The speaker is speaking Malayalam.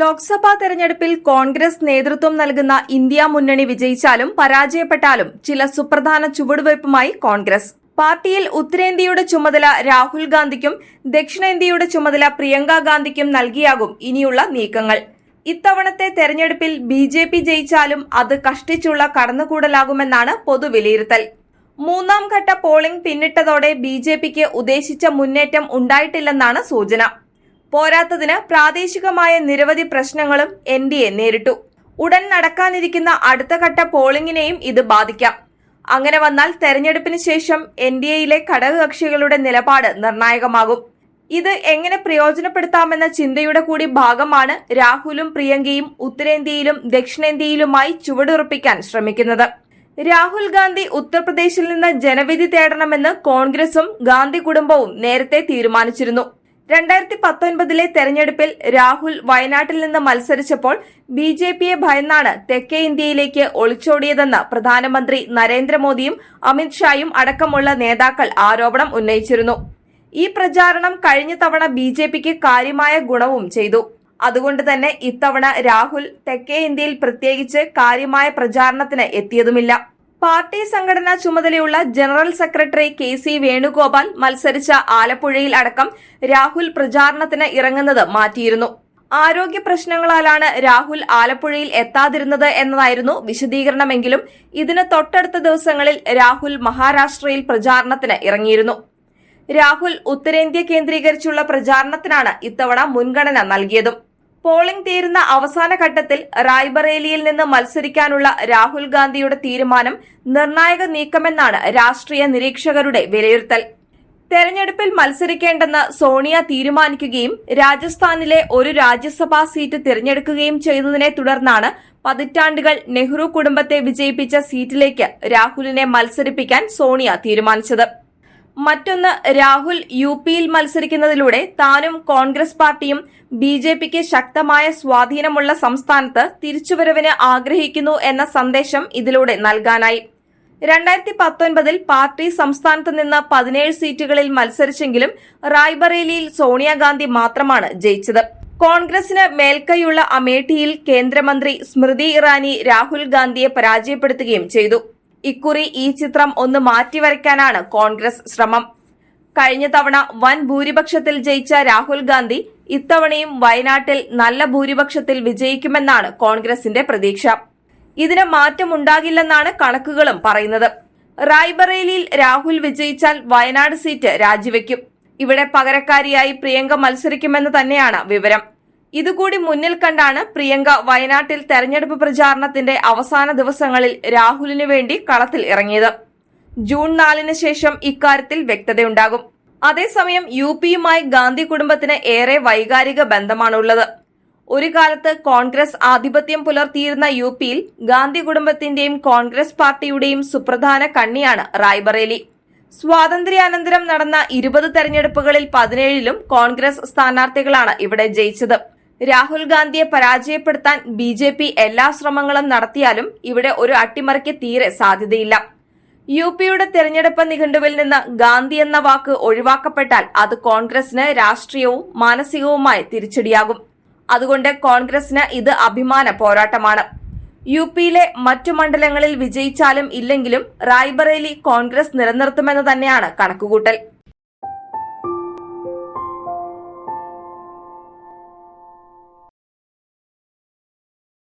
ലോക്സഭാ തെരഞ്ഞെടുപ്പിൽ കോൺഗ്രസ് നേതൃത്വം നൽകുന്ന ഇന്ത്യ മുന്നണി വിജയിച്ചാലും പരാജയപ്പെട്ടാലും ചില സുപ്രധാന ചുവടുവയ്പുമായി കോൺഗ്രസ്. പാർട്ടിയിൽ ഉത്തരേന്ത്യയുടെ ചുമതല രാഹുൽ ഗാന്ധിക്കും ദക്ഷിണേന്ത്യയുടെ ചുമതല പ്രിയങ്ക ഗാന്ധിക്കും നൽകിയാകും ഇനിയുള്ള നീക്കങ്ങൾ. ഇത്തവണത്തെ തെരഞ്ഞെടുപ്പിൽ ബിജെപി ജയിച്ചാലും അത് കഷ്ടിച്ചുള്ള കടന്നുകൂടലാകുമെന്നാണ് പൊതുവിലയിരുത്തൽ. മൂന്നാം ഘട്ട പോളിംഗ് പിന്നിട്ടതോടെ ബിജെപിക്ക് ഉദ്ദേശിച്ച മുന്നേറ്റം ഉണ്ടായിട്ടില്ലെന്നാണ് സൂചന. പോരാത്തതിന് പ്രാദേശികമായ നിരവധി പ്രശ്നങ്ങളും എൻഡിഎ നേരിട്ടു. ഉടൻ നടക്കാനിരിക്കുന്ന അടുത്ത ഘട്ട പോളിംഗിനെയും ഇത് ബാധിക്കാം. അങ്ങനെ വന്നാൽ തെരഞ്ഞെടുപ്പിന് ശേഷം എൻഡിഎയിലെ ഘടകകക്ഷികളുടെ നിലപാട് നിർണായകമാകും. ഇത് എങ്ങനെ പ്രയോജനപ്പെടുത്താമെന്ന ചിന്തയുടെ കൂടി ഭാഗമാണ് രാഹുലും പ്രിയങ്കയും ഉത്തരേന്ത്യയിലും ദക്ഷിണേന്ത്യയിലുമായി ചുവടുറപ്പിക്കാൻ ശ്രമിക്കുന്നത്. രാഹുൽ ഗാന്ധി ഉത്തർപ്രദേശിൽ നിന്ന് ജനവിധി തേടണമെന്ന് കോൺഗ്രസും ഗാന്ധി കുടുംബവും നേരത്തെ തീരുമാനിച്ചിരുന്നു. 2019 തെരഞ്ഞെടുപ്പിൽ രാഹുൽ വയനാട്ടിൽ നിന്ന് മത്സരിച്ചപ്പോൾ ബിജെപിയെ ഭയന്നാണ് തെക്കേ ഇന്ത്യയിലേക്ക് ഒളിച്ചോടിയതെന്ന് പ്രധാനമന്ത്രി നരേന്ദ്രമോദിയും അമിത്ഷായും അടക്കമുള്ള നേതാക്കൾ ആരോപണം ഉന്നയിച്ചിരുന്നു. ഈ പ്രചാരണം കഴിഞ്ഞ തവണ ബിജെപിക്ക് കാര്യമായ ഗുണവും ചെയ്തു. അതുകൊണ്ട് തന്നെ ഇത്തവണ രാഹുൽ തെക്കേ ഇന്ത്യയിൽ പ്രത്യേകിച്ച് കാര്യമായ പ്രചാരണത്തിന് എത്തിയതുമില്ല. പാർട്ടി സംഘടനാ ചുമതലയുള്ള ജനറൽ സെക്രട്ടറി കെ.സി. വേണുഗോപാൽ മത്സരിച്ച ആലപ്പുഴയിൽ അടക്കം രാഹുൽ പ്രചാരണത്തിന് ഇറങ്ങുന്നത് മാറ്റിയിരുന്നു. ആരോഗ്യ പ്രശ്നങ്ങളാലാണ് രാഹുൽ ആലപ്പുഴയിൽ എത്താതിരുന്നത് എന്നതായിരുന്നു വിശദീകരണമെങ്കിലും ഇതിന് തൊട്ടടുത്ത ദിവസങ്ങളിൽ രാഹുൽ മഹാരാഷ്ട്രയിൽ പ്രചാരണത്തിന് ഇറങ്ങിയിരുന്നു. രാഹുൽ ഉത്തരേന്ത്യ കേന്ദ്രീകരിച്ചുള്ള പ്രചാരണത്തിനാണ് ഇത്തവണ മുൻഗണന നൽകിയതും. പോളിംഗ് തീരുന്ന അവസാന ഘട്ടത്തിൽ റായ്ബറേലിയിൽ നിന്ന് മത്സരിക്കാനുള്ള രാഹുൽ ഗാന്ധിയുടെ തീരുമാനം നിർണായക നീക്കമെന്നാണ് രാഷ്ട്രീയ നിരീക്ഷകരുടെ വിലയിരുത്തൽ. തെരഞ്ഞെടുപ്പിൽ മത്സരിക്കേണ്ടെന്ന് സോണിയ തീരുമാനിക്കുകയും രാജസ്ഥാനിലെ ഒരു രാജ്യസഭാ സീറ്റ് തിരഞ്ഞെടുക്കുകയും ചെയ്തതിനെ തുടർന്നാണ് പതിറ്റാണ്ടുകൾ നെഹ്റു കുടുംബത്തെ വിജയിപ്പിച്ച സീറ്റിലേക്ക് രാഹുലിനെ മത്സരിപ്പിക്കാൻ സോണിയ തീരുമാനിച്ചത്. മറ്റൊന്ന്, രാഹുൽ യുപിയിൽ മത്സരിക്കുന്നതിലൂടെ താനും കോൺഗ്രസ് പാർട്ടിയും ബിജെപിക്ക് ശക്തമായ സ്വാധീനമുള്ള സംസ്ഥാനത്ത് തിരിച്ചുവരവിന് ആഗ്രഹിക്കുന്നു എന്ന സന്ദേശം ഇതിലൂടെ നൽകാനായി. 2019 പാർട്ടി സംസ്ഥാനത്ത് നിന്ന് 17 സീറ്റുകളിൽ മത്സരിച്ചെങ്കിലും റായ്ബറേലിയിൽ സോണിയാഗാന്ധി മാത്രമാണ് ജയിച്ചത്. കോൺഗ്രസിന് മേൽക്കൈയുള്ള അമേഠിയിൽ കേന്ദ്രമന്ത്രി സ്മൃതി ഇറാനി രാഹുൽ ഗാന്ധിയെ പരാജയപ്പെടുത്തുകയും ചെയ്തു. ഇക്കുറി ഈ ചിത്രം ഒന്ന് മാറ്റിവരയ്ക്കാനാണ് കോൺഗ്രസ് ശ്രമം. കഴിഞ്ഞ തവണ വൻ ഭൂരിപക്ഷത്തിൽ ജയിച്ച രാഹുൽ ഗാന്ധി ഇത്തവണയും വയനാട്ടിൽ നല്ല ഭൂരിപക്ഷത്തിൽ വിജയിക്കുമെന്നാണ് കോൺഗ്രസിന്റെ പ്രതീക്ഷ. ഇതിന് മാറ്റമുണ്ടാകില്ലെന്നാണ് കണക്കുകളും പറയുന്നത്. റായ്ബറേലിയിൽ രാഹുൽ വിജയിച്ചാൽ വയനാട് സീറ്റ് രാജിവെക്കും. ഇവിടെ പകരക്കാരിയായി പ്രിയങ്ക മത്സരിക്കുമെന്ന് തന്നെയാണ് വിവരം. ഇതുകൂടി മുന്നിൽ കണ്ടാണ് പ്രിയങ്ക വയനാട്ടിൽ തെരഞ്ഞെടുപ്പ് പ്രചാരണത്തിന്റെ അവസാന ദിവസങ്ങളിൽ രാഹുലിനു വേണ്ടി കളത്തിൽ ഇറങ്ങിയത്. ജൂൺ 4 ശേഷം ഇക്കാര്യത്തിൽ വ്യക്തതയുണ്ടാകും. അതേസമയം യുപിയുമായി ഗാന്ധി കുടുംബത്തിന് ഏറെ വൈകാരിക ബന്ധമാണുള്ളത്. ഒരു കാലത്ത് കോൺഗ്രസ് ആധിപത്യം പുലർത്തിയിരുന്ന യുപിയിൽ ഗാന്ധി കുടുംബത്തിന്റെയും കോൺഗ്രസ് പാർട്ടിയുടെയും സുപ്രധാന കണ്ണിയാണ് റായ്ബറേലി. സ്വാതന്ത്ര്യാനന്തരം നടന്ന 20 തെരഞ്ഞെടുപ്പുകളിൽ 17ലും കോൺഗ്രസ് സ്ഥാനാർത്ഥികളാണ് ഇവിടെ ജയിച്ചത്. രാഹുൽ ഗാന്ധിയെ പരാജയപ്പെടുത്താൻ ബിജെപി എല്ലാ ശ്രമങ്ങളും നടത്തിയാലും ഇവിടെ ഒരു അട്ടിമറിക്ക് തീരെ സാധ്യതയില്ല. യുപിയുടെ തെരഞ്ഞെടുപ്പ് നിഘണ്ടുവിൽ നിന്ന് ഗാന്ധി എന്ന വാക്ക് ഒഴിവാക്കപ്പെട്ടാൽ അത് കോൺഗ്രസിന് രാഷ്ട്രീയവും മാനസികവുമായ തിരിച്ചടിയാകും. അതുകൊണ്ട് കോൺഗ്രസിന് ഇത് അഭിമാന പോരാട്ടമാണ്. യുപിയിലെ മറ്റു മണ്ഡലങ്ങളിൽ വിജയിച്ചാലും ഇല്ലെങ്കിലും റായ്ബറേലി കോൺഗ്രസ് നിലനിർത്തുമെന്ന് തന്നെയാണ് കണക്കുകൂട്ടൽ.